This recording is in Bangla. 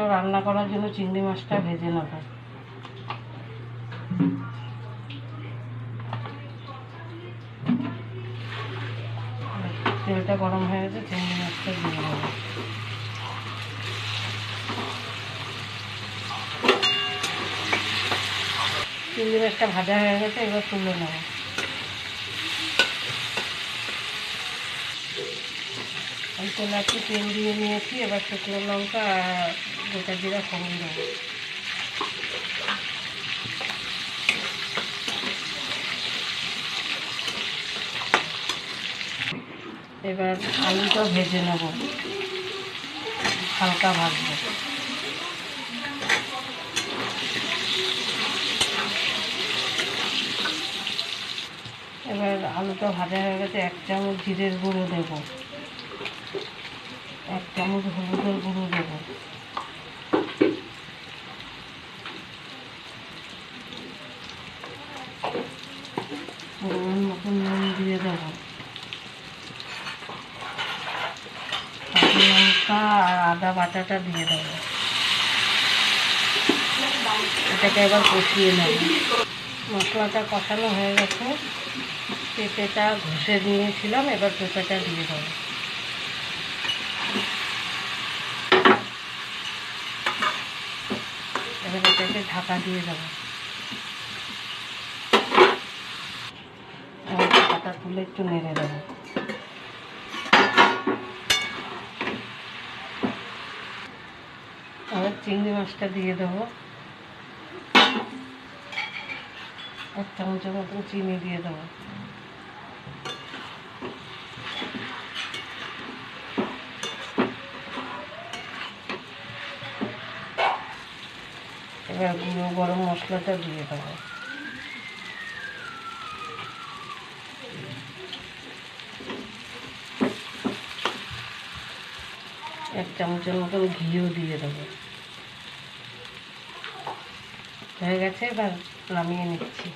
মাছটাও রান্না করার জন্য চিংড়ি মাছটা ভেজে নেব। তেলটা গরম হয়ে গেছে, চিংড়ি মাছটা দিয়ে দেবো। চিংড়ি মাছটা ভাজা হয়ে গেছে, এবার তুলে নেব। আমি তেলে একটু তেল দিয়ে নিয়েছি, এবার শুকনো লঙ্কা আর গোটা জিরা ফোড়ন দেবো। এবার আলুটা ভেজে নেব, হালকা ভাজবো। এবার আলুটা ভাজা হয়ে গেছে, 1 চামচ জিরের গুঁড়ো দেব, 1 চামচ হলুদের গুঁড়ো দেব, পরিমাণ মতন নুন দিয়ে দেবো। কাঁচা লঙ্কা আর আদা বাটাটা দিয়ে দেবো। এটাকে এবার কষিয়ে নেব। মশলাটা কষানো হয়ে গেছে, পেঁপেটা ঘষে নিয়েছিলাম, এবার পেঁপেটা দিয়ে দেবো। এবার এটাকে ঢাকা দিয়ে দেবো। এবার ঢাকাটা তুলে একটু নেড়ে দেবো। এবার চিংড়ি মাছটা দিয়ে দেবো। 1 চামচের মতন চিনি দিয়ে দেবো। এবার গুঁড়ো গরম মশলাটা দিয়ে দেবো। এক চামচের মতন ঘিও দিয়ে দেবো। হয়ে গেছে, এবার নামিয়ে নিচ্ছি।